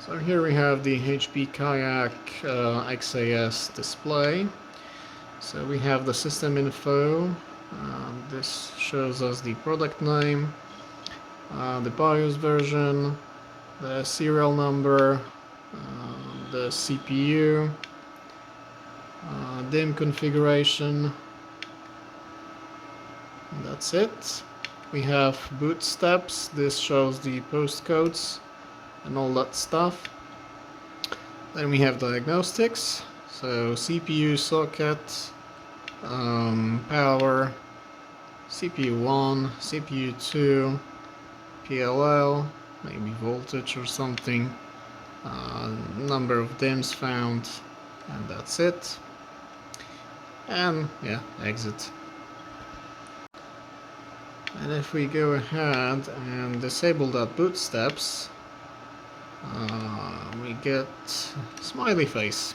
So here we have the HP Kayak XA-s display. So we have the system info. This shows us the product name, the BIOS version, the serial number, the CPU, DIMM configuration. And that's it. We have boot steps. This shows the postcodes and all that stuff. Then we have diagnostics, so CPU socket, power, CPU 1, CPU 2, PLL, maybe voltage or something, number of DIMMs found, and that's it. And yeah, exit. And if we go ahead and disable that boot steps, we get smiley face.